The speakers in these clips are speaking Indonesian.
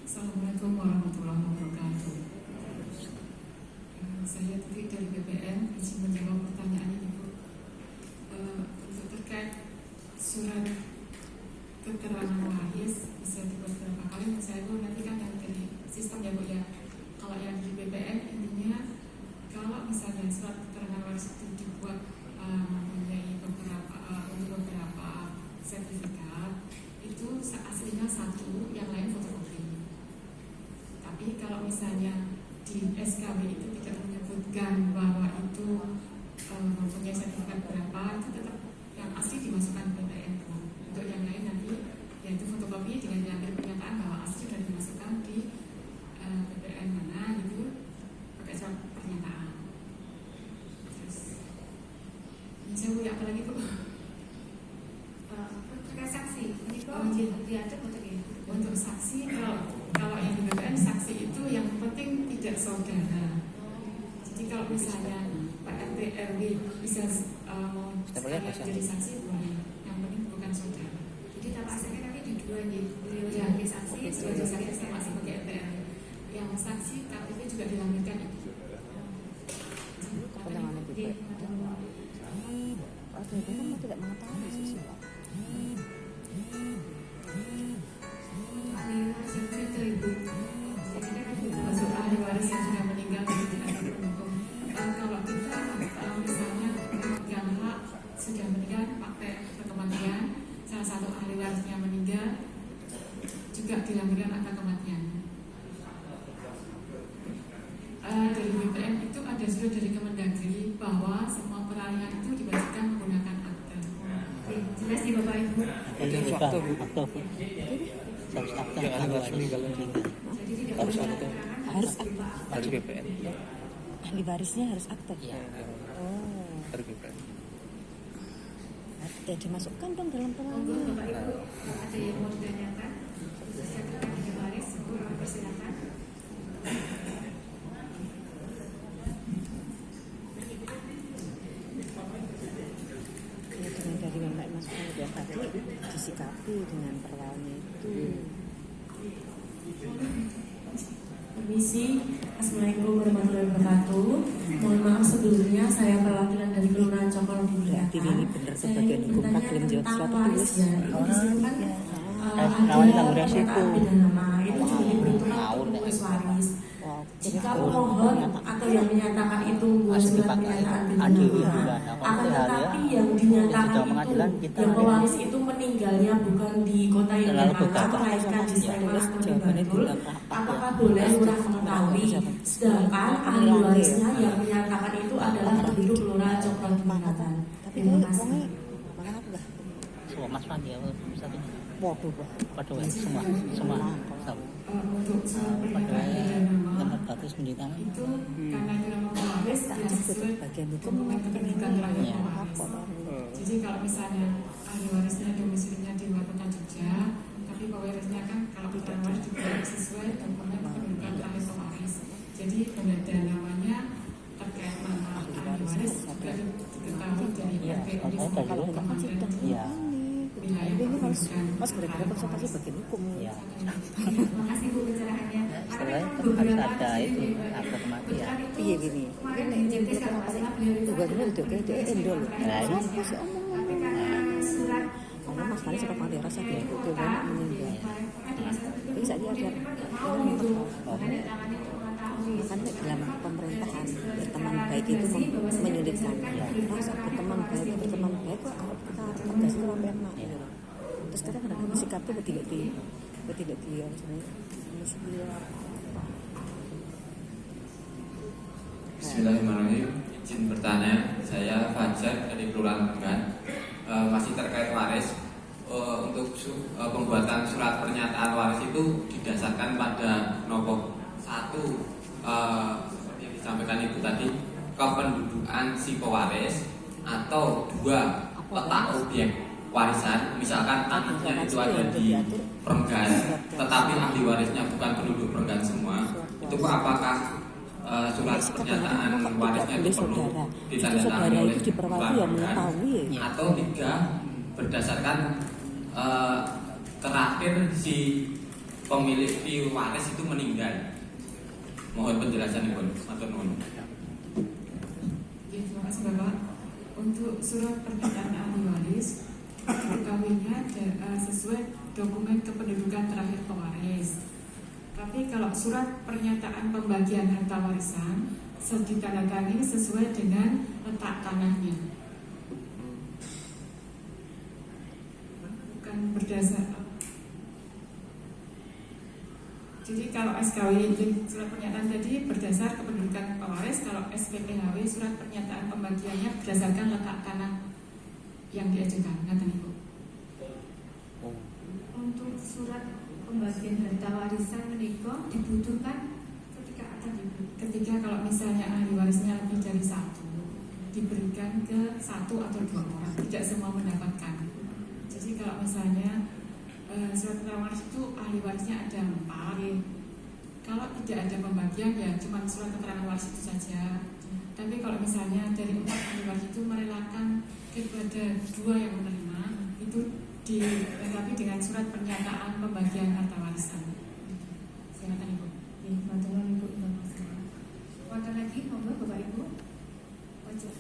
Assalamualaikum warahmatullahi wabarakatuh. Saya Tuti dari BPN, izin menjawab pertanyaan Ibu. Untuk terkait surat keterangan waris bisa dibuat berapa kali? Saya Bu nanti kan yang dari sistem ya Bu ya. Kalau yang di BPN intinya kalau misalnya surat keterangan waris itu dibuat mempunyai untuk beberapa sertifikat, itu aslinya satu, yang lain fotokopi. Tapi kalau misalnya di SKB itu tidak menyebutkan bahwa itu mempunyai sertifikat berapa, itu tetap yang asli dimasukkan ke BPN. Untuk yang lain nanti yaitu fotokopi dengan diambil pernyataan bahwa asli sudah dimasukkan di BPN mana gitu pakai surat pernyataan. Terus ini saya punya apa lagi Bu? Terkait saksi, ini kok diatur untuk ini. Untuk saksi kalau yang di BPN saksi itu yang penting tidak saudara. Jadi kalau misalnya Pak RT RW bisa mau jadi saksi boleh, yang penting bukan saudara. Jadi nama aslinya nanti di dua nih, beliau Ya, sebagai saksi, sebagai saksi sama sebagai RT RW. Yang saksi KTP juga dilampirkan itu. Kepentingan itu. RT kan tidak mengetahui sesuatu. ahli waris yang itu Ibu. Jadi kan Masuk ahli waris yang sudah meninggal dan tidak berhukum. Kalau kita misalnya pemegang hak sudah meninggal pakai kematian, salah satu ahli warisnya meninggal juga dilampirkan akta kematian. Dari BPN itu ada surat dari Kemendagri bahwa semua peralihan itu diwajibkan menggunakan akta. jelas di Bapak Ibu. Harus akta Bu. Harus akta kalau harus meninggal dunia. Jadi tidak Harus boleh akta. keterangan Harus akta. Harus BPN. Ahli warisnya harus akta. Iya. Oh, Harus BPN. ya dimasukkan dong dalam Monggo permohonan. Bapak Ibu, ada yang mau ditanyakan khususnya terkait ahli waris, persilakan. Ya, dengan dari Bapak masukan yang tadi disikapi dengan perlawanan itu. Permisi, Assalamualaikum warahmatullahi wabarakatuh. Mohon maaf sebelumnya, saya perwakilan dari Kelurahan Cokol di Berarti ini benar sebagian hukum Taklim jawab suatu tulis. ya. Itu disebutkan namanya tanggung ada resiko. pernyataan pidana, itu juga diperuntukkan untuk pengurus waris. Wow, Jika pemohon atau yang menyatakan itu membuat surat pernyataan pidana, akan tetapi yang dinyatakan itu yang pewaris itu meninggalnya bukan di kota yang mana, melainkan di Sleman atau di Bantul, apakah boleh lurah mengetahui? Sedangkan ahli warisnya yang menyatakan itu adalah penduduk Kelurahan Cokol di Manatan. tapi Terima ini kasih. uangnya mana enggak? Semua Mas Fandi ya satunya. Waduh, Pak. Waduh semua. Untuk surat Pada pernyataan pidana nomor bagus mendidikan. itu karena itu nama pewaris Tak tidak cukup sesuai bagian hukum dokumen kependudukan terakhir Iya. pewaris. Jadi kalau misalnya ahli warisnya domisilinya di luar kota Jogja, tapi pewarisnya kan kalau keterangan waris juga sesuai dokumen kependudukan terakhir pewaris. Jadi beda namanya terkait nama ahli waris juga diketahui dari RT Kalau enggak kan sudah Iya. wilayah ini harus kependudukan. mas gara-gara konsultasi bagian hukum. Iya. Terima kasih Bu pencerahannya. Setelah itu harus ada itu akta kematian. Iya gini. Kemarin di JT kalau nggak salah beliau itu Juga gini udah kayak dia endol. Nah, ini. Siapa sih omong? tapi karena surat Karena Mas Fani sempat mati rasa dia itu kan meninggal. Tapi saya ada mau gitu makanya tangannya untuk mengetahui makanya dalam pemerintahan berteman baik itu menyulitkan. Rasa berteman baik kok kalau kita tegas itu sampai enak. Gitu loh. Terus kita kadang-kadang sikap itu tidak di Bismillahirrahmanirrahim. Izin bertanya, saya Fajar dari Kelurahan Bengan. Masih terkait waris. Untuk pembuatan surat pernyataan waris itu didasarkan pada nomor 1 seperti yang disampaikan Ibu tadi, kependudukan si pewaris, atau 2 letak objek warisan. Misalkan anaknya itu ada di Perenggan, tetapi ahli warisnya bukan penduduk Perenggan semua. Itu apakah surat pernyataan warisnya itu perlu ditandatangani oleh pelanggan, atau 3 berdasarkan terakhir si pemilik waris itu meninggal. Mohon penjelasan Ibu. Matur nuwun. Terima kasih Bapak. Untuk surat pernyataan ahli waris diketahuinya sesuai dokumen kependudukan terakhir pewaris. Tapi kalau surat pernyataan pembagian harta warisan ditandatangani sesuai dengan letak tanahnya, bukan berdasar. Jadi kalau SKW surat pernyataan tadi berdasar kependudukan pewaris, kalau SPPHW surat pernyataan pembagiannya berdasarkan letak tanah yang diajukan. Kata Ibu. Untuk surat pembagian harta warisan menikah dibutuhkan Ketika kalau misalnya ahli warisnya lebih dari satu, diberikan ke satu atau dua orang, tidak semua mendapatkan. Jadi kalau misalnya surat keterangan waris itu ahli warisnya ada 4, kalau tidak ada pembagian ya cuma surat keterangan waris itu saja. Tapi kalau misalnya dari 4 ahli waris itu merelakan kepada 2 yang menerima, itu dilengkapi dengan surat pernyataan pembagian harta warisan. Silakan Ibu. Bantuan Ibu Wakil lagi, monggo Bapak Ibu. Wajib.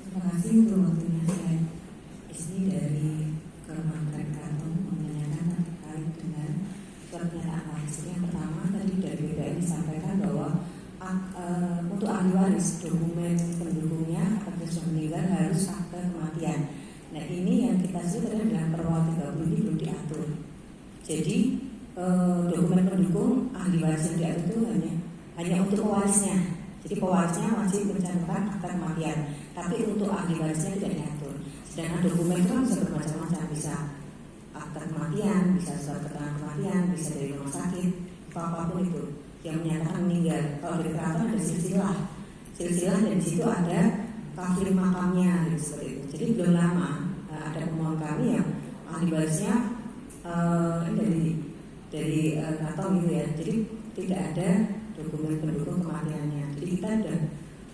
Terima kasih untuk waktunya. Saya Isni dari Kementerian Kantor menanyakan terkait dengan pernyataan waris. Yang pertama tadi dari BPN disampaikan bahwa untuk ahli waris dokumen pendukungnya apabila sudah meninggal harus akte kematian. Nah ini yang kita sebut adalah perwal 30 ini belum diatur. Jadi dokumen pendukung ahli waris yang diatur itu hanya untuk pewarisnya. Jadi pewarisnya wajib mencantumkan akte kematian, tapi untuk ahli warisnya tidak diatur. Sedangkan dokumen itu kan bisa bermacam-macam, bisa akte kematian, bisa surat keterangan kematian, bisa dari rumah sakit, apapun itu yang menyatakan meninggal. Kalau dari keraton ada silsilah dan di situ ada kafir makamnya gitu, seperti itu. Jadi belum lama ada pemohon kami yang ahli warisnya dari keraton gitu ya. Jadi tidak ada dokumen pendukung kematiannya. Jadi kita ada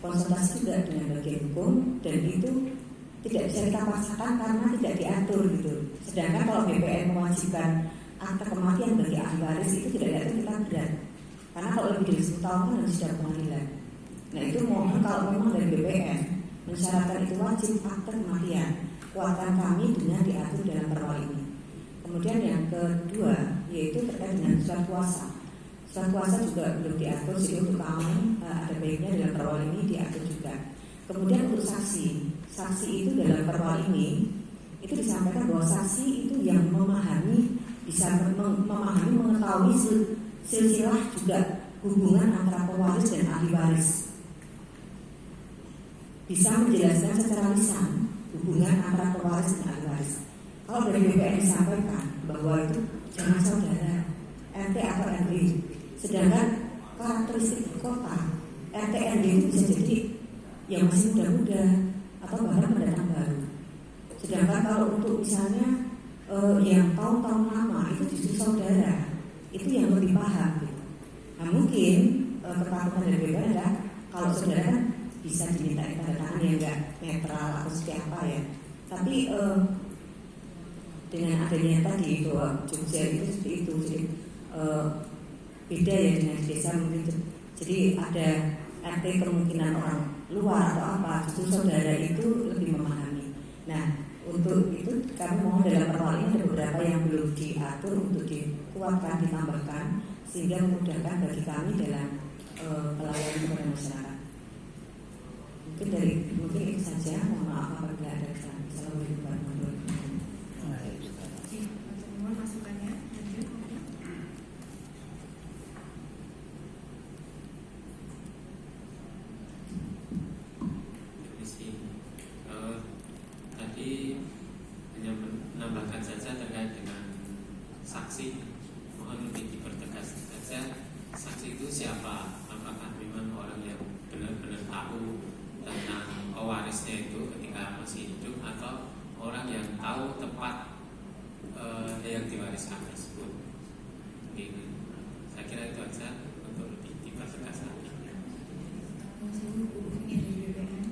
konsultasi juga dengan bagian hukum dan itu tidak bisa kita paksakan karena tidak diatur gitu. Sedangkan kalau BPN mewajibkan akte kematian bagi ahli waris itu tidak diatur, kita berat. Karena kalau lebih dari 10 tahun kan harus ada pengadilan. Nah itu mohon kalau memang dari BPN mensyaratkan itu wajib akte kematian, kuatkan kami dengan diatur dalam perwal ini. Kemudian yang kedua yaitu terkait dengan surat kuasa. Surat kuasa juga belum diatur, jadi untuk kami ada baiknya dalam perwal ini diatur juga. Kemudian untuk saksi itu dalam perwal ini itu disampaikan bahwa saksi itu yang memahami, bisa memahami, mengetahui silsilah juga hubungan antara pewaris dan ahli waris, bisa menjelaskan secara lisan hubungan antara pewaris dan ahli waris. Kalau dari BPN disampaikan bahwa itu jangan saudara, RT atau RW, sedangkan karakteristik di kota RT RW itu bisa jadi yang masih muda-muda atau bahkan pendatang baru. Sedangkan kalau untuk misalnya yang tahun-tahun lama itu justru saudara, itu yang lebih paham gitu. Nah mungkin ketakutan dari BPN adalah kalau saudara kan bisa diminta tanda tangan yang enggak netral atau seperti apa ya. Tapi dengan adanya tadi bahwa Jogja itu seperti itu, jadi beda ya dengan desa mungkin. Jadi ada RT kemungkinan orang luar atau apa, justru saudara itu lebih memahami. Nah untuk itu kami mohon dalam perwal ini ada beberapa yang belum diatur untuk dikuatkan, ditambahkan sehingga memudahkan bagi kami dalam pelayanan kepada masyarakat. Mungkin itu saja. Mohon maaf apabila ada kesalahan. Assalamualaikum warahmatullahi wabarakatuh. Masukannya. Tadi hanya menambahkan saja terkait dengan saksi. Mohon lebih dipertegas saja, saksi itu siapa? Apakah memang orang yang benar-benar tahu tentang pewarisnya itu ketika masih hidup, atau orang yang tahu tepat yang diwariskan tersebut? Ini saya kira itu saja untuk lebih dipertegas lagi. Ini dari BPN.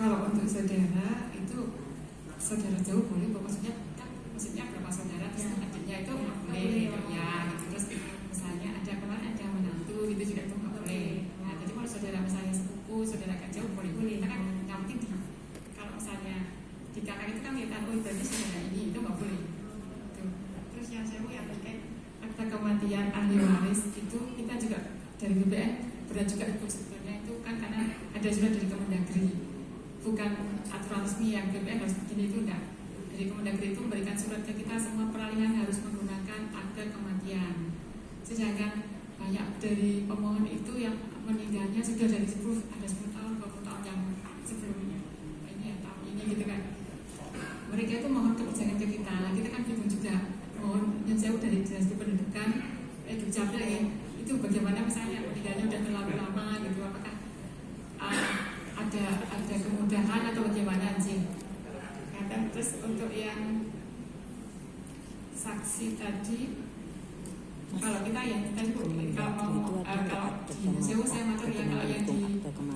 Kalau untuk saudara itu saudara jauh boleh, maksudnya kan maksudnya berapa saudara terus adiknya itu nggak boleh gitu ya gitu. Terus misalnya ada kemarin ada menantu gitu juga itu nggak boleh. Nah jadi kalau saudara misalnya sepupu, saudara agak jauh boleh, kita kan yang penting kalau misalnya di kakak itu kan kita oh berarti saudara ini itu nggak boleh. Gitu. Terus yang saya mau yang terkait akta kematian ahli waris itu kita juga dari BPN berat juga ikut sebetulnya itu kan karena ada surat dari Kemendagri, bukan aturan resmi yang BPN harus begini itu enggak. Jadi Kemendagri itu memberikan surat ke kita semua peralihan harus menggunakan akte kematian. Sedangkan banyak dari pemohon itu yang meninggalnya sudah dari 10 tahun, 20 tahun yang sebelumnya ini ya tahun ini gitu kan. Mereka itu mohon kebijakan ke kita. Nah, kita kan bingung juga mohon yang jauh dari dinas kependudukan Dukcapil ya. Itu bagaimana misalnya meninggalnya udah terlalu lama gitu, apakah ada kemudahan atau bagaimana sih? Terus untuk yang saksi tadi, kalau kita ya kita juga kalau di Sewu saya matur ya, kalau yang di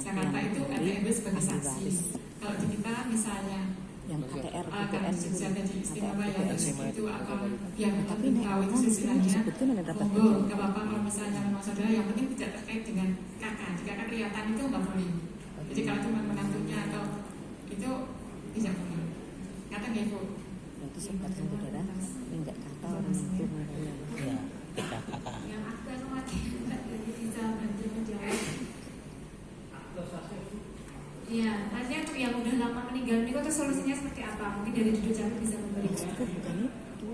Jakarta itu RTMB sebagai saksi. Kalau di kita misalnya yang KTR, BPN juga tadi istimewa ya itu apa yang tapi tahu itu istilahnya monggo nggak apa-apa kalau misalnya memang saudara yang penting tidak terkait dengan kakak. Jika kakak kelihatan itu nggak boleh. Jadi kalau cuma menantunya atau itu tidak boleh. Kata nggak ibu? Berarti sempat saudara enggak kata orang itu Ya, kita kakak. Yang akta kematian jadi bisa bantu menjawab. Iya, artinya untuk yang udah lama meninggal ini kok solusinya seperti apa? Mungkin dari Dukcapil bisa memberikan. itu bukan itu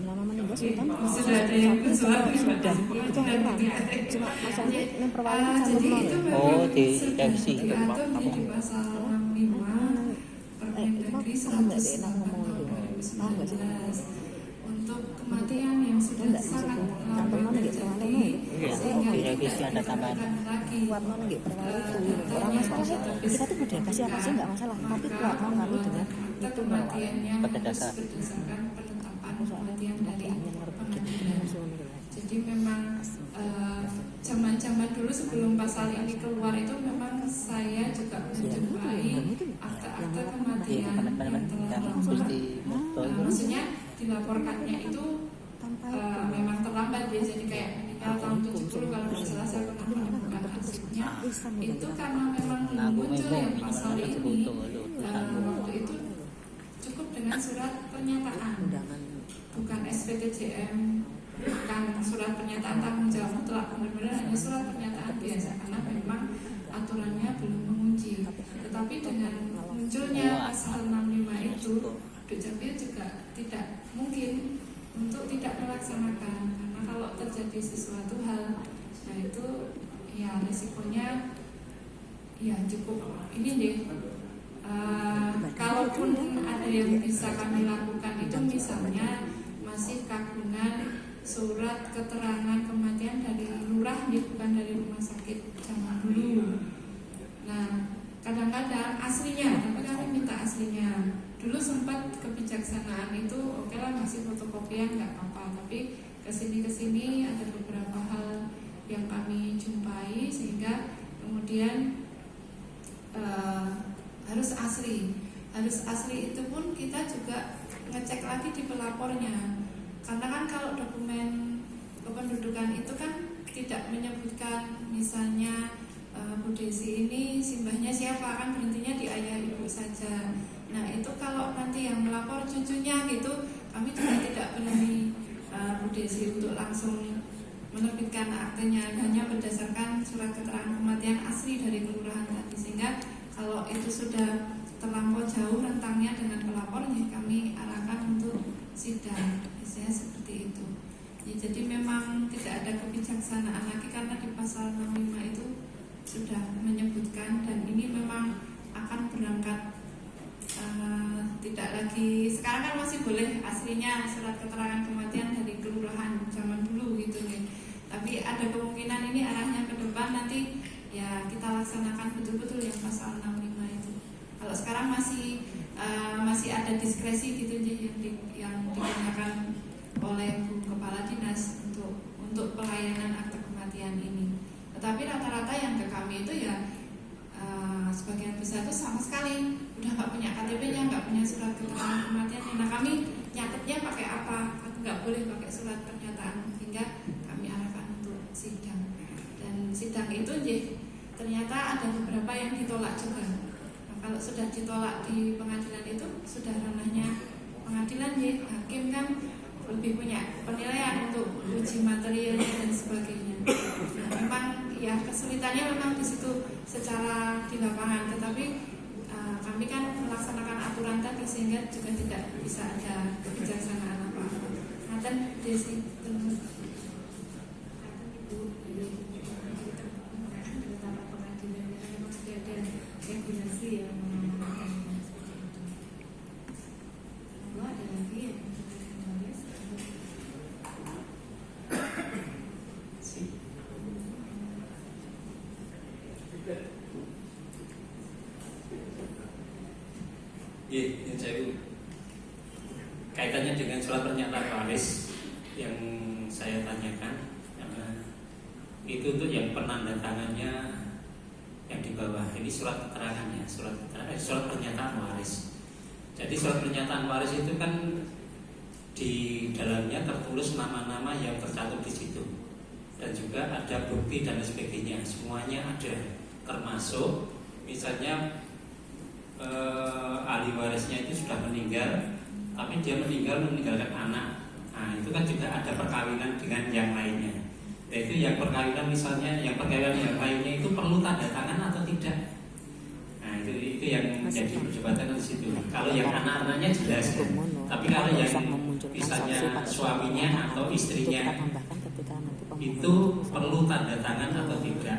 lama meninggal sultan Sudah ada yang bersuara sudah itu memang cuma masalahnya yang perwalian sama jadi nol itu ya. Oh, di sudah revisi. diatur di pasal 65 Permendagri nggak enak ngomong itu 119 untuk kematian yang sudah Enggak, sangat maksudku, lama tanpa mana gitu, terjadi Iya, sehingga di tidak revisi ada tambahan. dilakukan lagi. kuat mana nggak perwalian itu orang masalah kita tuh udah kasih apa sih nggak masalah tapi kuat mau kami dengan Akta itu kematiannya Pada harus dasar. berdasarkan penetapan kematian dari yang ngerti pengadilan. Jadi memang zaman-zaman dulu sebelum pasal ini keluar itu memang saya juga menjumpai akta-akta kematian yang telah yang lama. Gusti Murto itu. Maksudnya dilaporkannya itu memang terlambat ya, jadi kayak meninggal tahun 70 kalau tidak salah saya pernah menemukan arsipnya itu karena memang belum muncul yang pasal ini. Waktu itu cukup dengan surat pernyataan, bukan SPTJM, bukan surat pernyataan tanggung jawab mutlak, benar-benar hanya surat pernyataan biasa karena memang aturannya belum mengunci. Tetapi dengan munculnya pasal 65 itu Dukcapil juga tidak mungkin untuk tidak melaksanakan, karena kalau terjadi sesuatu hal, nah itu ya risikonya ya cukup ini deh. Kalaupun ada yang bisa kami lakukan itu misalnya masih kagungan surat keterangan kematian dari lurah, bukan dari rumah sakit zaman dulu. Nah kadang-kadang aslinya, tapi kami minta aslinya. Dulu sempat kebijaksanaan itu oke lah masih fotokopian nggak apa-apa, tapi kesini ada beberapa hal yang kami jumpai sehingga kemudian harus asli itu pun kita juga ngecek lagi di pelapornya, karena kan kalau dokumen kependudukan itu kan tidak menyebutkan misalnya Bu Desi ini simbahnya siapa, kan berhentinya di ayah ibu saja. Nah itu kalau nanti yang melapor cucunya gitu, kami juga tidak berani Bu Desi untuk langsung menerbitkan aktenya, hanya berdasarkan surat keterangan kematian asli dari kelurahan tadi. Sehingga kalau itu sudah terlampau jauh rentangnya dengan pelapornya, kami arahkan untuk sidang, biasanya seperti itu. Ya, jadi memang tidak ada kebijaksanaan lagi karena di pasal 65 itu sudah menyebutkan, dan ini memang akan berangkat tidak lagi, sekarang kan masih boleh aslinya surat keterangan kematian dari kelurahan zaman dulu gitu nih. Tapi ada kemungkinan ini arahnya ke depan nanti ya kita laksanakan betul-betul yang pasal 65 itu. Kalau sekarang masih ada diskresi gitu yang digunakan oleh Bu Kepala Dinas untuk pelayanan akte kematian ini. Tetapi rata-rata yang ke kami itu ya sebagian besar itu sama sekali udah nggak punya KTP-nya, nggak punya surat keterangan kematiannya. Nah kami nyatetnya pakai apa? Nggak boleh pakai surat pernyataan, sehingga kami arahkan untuk sidang. Dan sidang itu ternyata ada beberapa yang ditolak juga. Nah, kalau sudah ditolak di pengadilan itu sudah ranahnya pengadilan, hakim kan lebih punya penilaian untuk uji materialnya dan sebagainya. Nah, memang ya kesulitannya memang di situ secara di lapangan, tetapi kami kan melaksanakan aturan tadi sehingga juga tidak bisa ada kebijaksanaan apa-apa. Nah, dan Desi regulasi yang mengamankan seperti itu. Lalu ada lagi yang menulis. Yang saya kaitannya dengan surat pernyataan waris yang saya tanyakan, itu tuh yang penandatangannya yang di bawah ini surat keterangannya, surat pernyataan waris. Jadi surat pernyataan waris itu kan di dalamnya tertulis nama-nama yang tercantum di situ, dan juga ada bukti dan sebagainya, semuanya ada, termasuk misalnya ahli warisnya itu sudah meninggal, tapi dia meninggalkan anak. Nah itu kan juga ada perkawinan dengan yang lainnya. Yaitu yang perkawinan misalnya, yang perkawinan yang lainnya itu perlu tanda tangan atau tidak. Nah itu yang menjadi perdebatan di situ. Kalau yang anak-anaknya jelas, tapi kalau yang misalnya suaminya atau istrinya itu perlu tanda tangan atau tidak.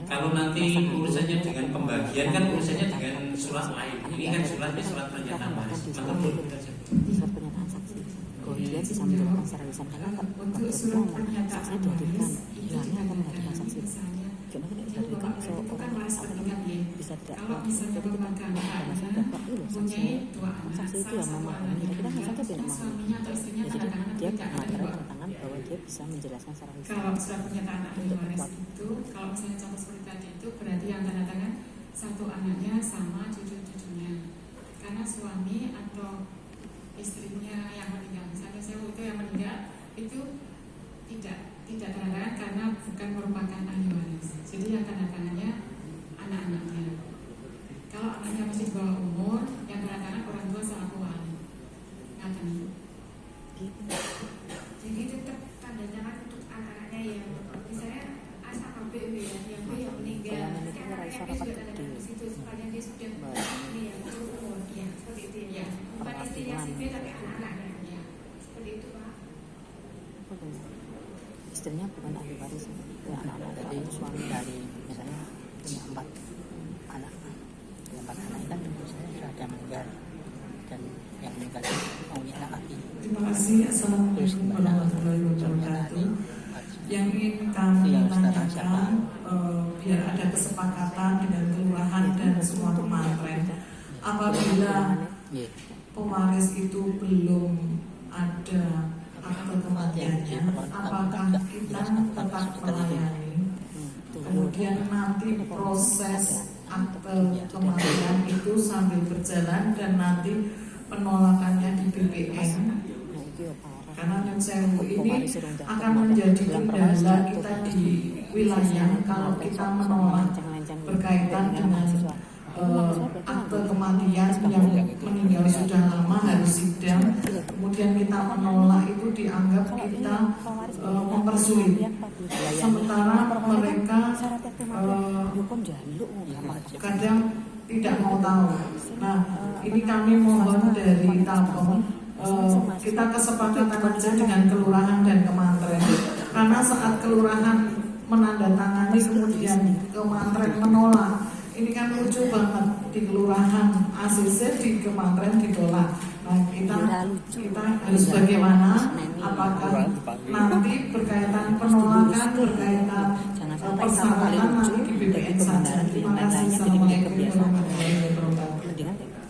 Kalau nanti urusannya dengan pembagian kan urusannya dengan surat lain. Ini kan suratnya surat pernyataan waris. Surat pernyataan saksi. Oh, dia bisa menjelaskan secara lisan karena untuk surat pernyataan waris itu hilangnya akan menghadirkan ditandatangani saksi. misalnya Gimana kita itu dihadirkan itu kan waris peninggal ya. bisa tidak? Kalau misalnya pemegang haknya mempunyai dua anak, saksi itu salah yang satu memahami. anaknya Kita nggak saja meninggal, tidak memahami. suaminya atau istrinya Jadi tanda tangan dia tidak ada mengatur dua. tangan bahwa dia bisa menjelaskan secara lisan. Kalau surat pernyataan ahli waris itu, kalau misalnya contoh seperti tadi itu berarti yang tanda tangan satu anaknya sama cucu-cucunya. Karena suami atau istrinya yang meninggal, misalnya saya itu yang meninggal itu tidak tanda tangan karena bukan merupakan ahli waris. Jadi yang tanda tangannya anak-anaknya. Kalau anaknya masih di bawah umur, yang tanda tangan orang tua selaku wali. Ngaten. Jadi tetap tanda tangan untuk anak-anaknya yang misalnya A sama B ya, yang B yang meninggal, yang anaknya B juga tanda tangan di situ supaya dia sudah ini ya umur ya seperti itu ya. Bukan istrinya si B tapi anak-anaknya ya. Seperti itu Pak. Istrinya bukan ahli waris, ya, anak-anak dari suami dari misalnya punya 4 anak, itu kan tentu saja sudah ada meninggal dan yang meninggal itu maunya anak laki. Terima kasih. Assalamualaikum warahmatullahi wabarakatuh. Yang ingin kami tanyakan, biar ada kesepakatan dengan kelurahan dan semua kemantren, apabila pewaris itu belum ada akte kematiannya, apakah kita tetap melayani? Kemudian nanti proses akte kematian itu sambil berjalan dan nanti penolakannya di BPN. Karena Sewu ini akan menjadi kendala kita di wilayah kalau kita menolak berkaitan dengan akte kematian yang meninggal sudah lama harus sidang, kemudian kita menolak itu dianggap kita mempersulit, sementara mereka kadang tidak mau tahu. Nah, ini kami mohon dari Tapong, kita kesepakatan aja dengan kelurahan dan kemantren, karena saat kelurahan menandatangani kemudian kemantren menolak. Ini kan lucu banget, di kelurahan ACC di kemantren ditolak. Nah kita harus bagaimana? Apakah nanti berkaitan penolakan, berkaitan persyaratan nanti di BPN saja? Terima kasih. Assalamualaikum warahmatullahi wabarakatuh. Mendingan kita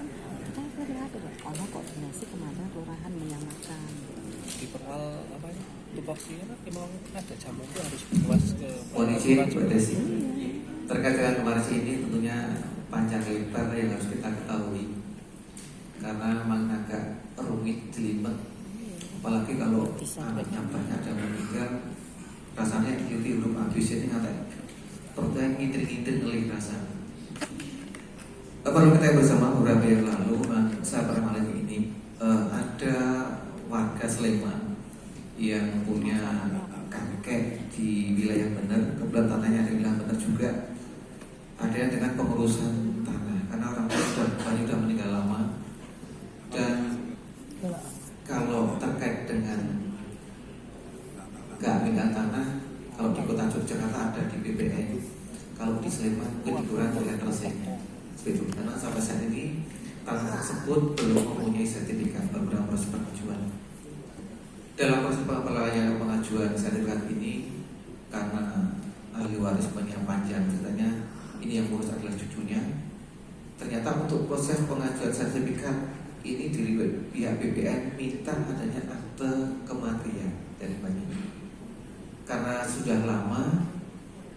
ono koordinasi kemarin kelurahan menyamakan di peral apa ya tupoksinya kan memang ada jaman itu harus luas ke Kondisi Terkait dengan waris ini tentunya panjang lebar yang harus kita ketahui, karena memang agak rumit jelimet, apalagi kalau anaknya banyak dan meninggal, rasanya ikuti hidup habis ini ngatek perutnya ngitir-ngitir ngelih rasanya. Perlu kita bersama beberapa yang lalu, saya pernah malam ini ada warga Sleman yang punya kakek di wilayah bener, kebetulan tanahnya ada di wilayah bener juga. Ada yang dengan pengurusan tanah, karena orang tua sudah meninggal lama. Dan kalau terkait dengan keambilan tanah, kalau di kota Yogyakarta ada di BPN, kalau di Sleman mungkin dikurang oleh selesainya. Seperti itu. Karena sampai saat ini tanah tersebut belum mempunyai sertifikat dalam proses pengajuan. Dalam proses pengajuan sertifikat ini, karena ahli waris panjang katanya ini yang ngurus adalah cucunya. Ternyata untuk proses pengajuan sertifikat ini dari pihak BPN minta adanya akte kematian dari bayinya. Karena sudah lama,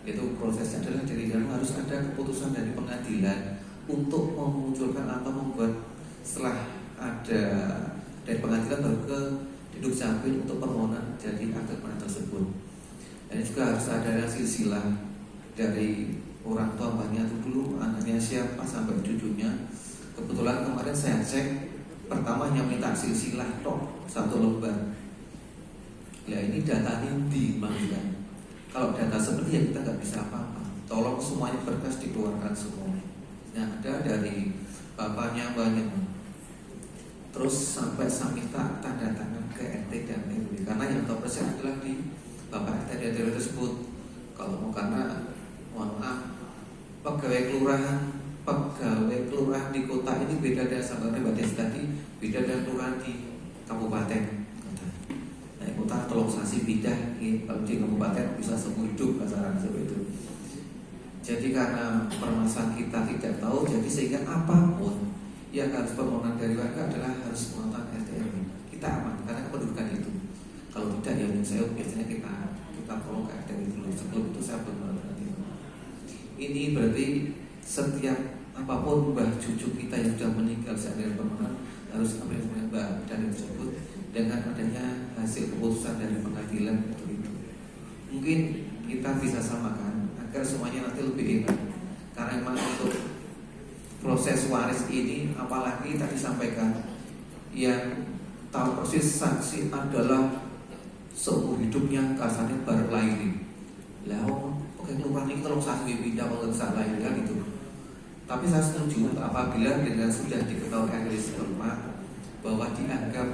itu prosesnya adalah dari dalam harus ada keputusan dari pengadilan untuk memunculkan atau membuat, setelah ada dari pengadilan baru ke Dukcapil untuk permohonan jadi akte kematian tersebut. Dan juga harus ada silsilah dari orang tua mbahnya itu dulu, anaknya siapa sampai cucunya. Kebetulan kemarin saya cek, pertama hanya minta silsilah tok 1 lembar. Ya ini data ini maksudnya. Kalau data seperti ya kita nggak bisa apa-apa. Tolong semuanya berkas dikeluarkan semua. Yang ada dari bapaknya banyak. Terus sampai saya minta tanda tangan ke RT dan RW, karena yang tahu persis adalah di bapak RT dan RW tersebut. Kalau mau karena mohon maaf, pegawai kelurahan di kota ini beda dengan sampai Mbak Desi tadi, beda dengan kelurahan di kabupaten. Nah, kota tolong sasi beda, kalau di kabupaten bisa seumur hidup kasaran seperti itu. Jadi karena permasalahan kita tidak tahu, jadi sehingga apapun yang harus permohonan dari warga adalah harus mengatakan RT RW. Kita aman karena kependudukan itu. Kalau tidak ya saya biasanya kita tolong ke RT RW dulu. Sebelum itu saya belum melakukan itu. Ini berarti setiap apapun mbah cucu kita yang sudah meninggal saat dari permohonan harus ambil mbah dan tersebut dengan adanya hasil keputusan dari pengadilan itu. Mungkin kita bisa samakan agar semuanya nanti lebih enak. Karena memang untuk proses waris ini, apalagi tadi sampaikan yang tahu persis saksi adalah seumur hidupnya kasarnya baru lahir. Lah, oke kelurahan ini kalau saksi pindah kalau saat lahir kan itu. Tapi saya setuju apabila dengan sudah diketahui ahli setempat bahwa dianggap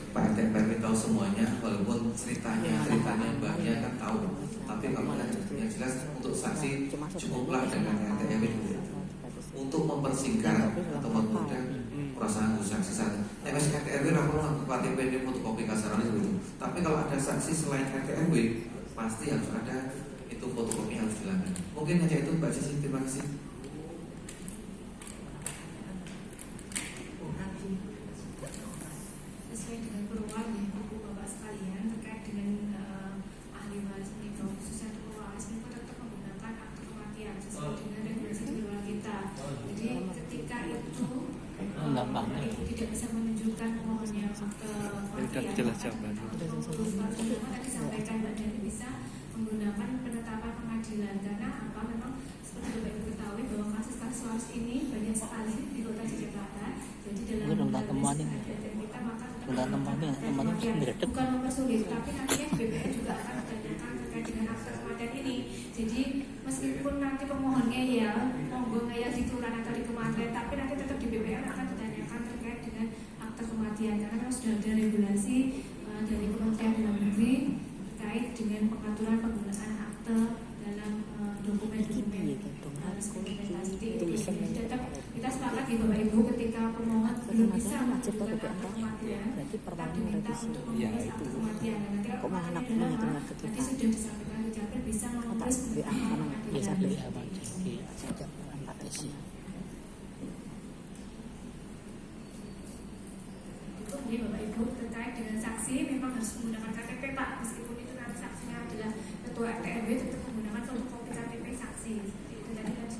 Pak RT RW tahu semuanya, walaupun ceritanya mbaknya kan tahu. Tapi kalau yang jelas untuk saksi cukuplah dengan RT RW untuk mempersingkat atau mempermudah perasaan saksi saja. Mas RT RW lapor ke KTP ini fotokopi kasaran itu. Tapi kalau ada saksi selain RT RW pasti harus ada itu fotokopi harus dilakukan. Mungkin hanya itu Mbak Sisi, terima kasih. Sesuai dengan perubahan ya Bapak sekalian terkait dengan ahli waris itu, khususnya untuk waris itu tetap menggunakan akte kematian sesuai dengan regulasi di luar kita. Jadi ketika itu ibu tidak bisa menunjukkan pemohonnya akte kematian, tadi disampaikan Mbak Dani bisa menggunakan penetapan pengadilan, karena apa, memang seperti Bapak Ibu ketahui bahwa kasus-kasus waris ini banyak sekali di kota Jakarta. Jadi dalam kita maka bukan mempersulit, tapi nantinya BPN juga akan menanyakan terkait dengan akte kematian ini. Jadi meskipun nanti pemohonnya ya monggo ngayal di kelurahan atau di kematian, tapi nanti tetap di BPN akan ditanyakan terkait dengan akte kematian, karena memang sudah ada regulasi dari Kementerian Dalam Negeri terkait dengan pengaturan penggunaan akte dalam dokumen-dokumen dokumentasi itu. Tetap kita sepakat ya Bapak Ibu, ketika pemohon belum bisa menunjukkan akte kematian, tetap diminta untuk menulis akte kematian. Dan nanti kalau kematiannya adalah tadi sudah disampaikan di Japil bisa menulis penggunaan Jadi Bapak Ibu terkait dengan saksi memang harus menggunakan KTP Pak, meskipun itu nanti saksinya adalah ketua RT RW tetap menggunakan fotokopi KTP saksi. Itu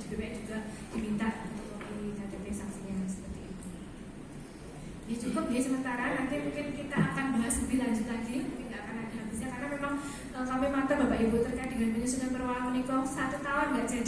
BPN juga diminta untuk mewakili KTP saksinya seperti itu. Ya cukup ya sementara, nanti mungkin kita akan bahas lebih lanjut lagi, mungkin nggak akan ada habisnya karena memang kami mata Bapak Ibu terkait dengan penyusunan perwal menikah 1 tahun nggak jadi.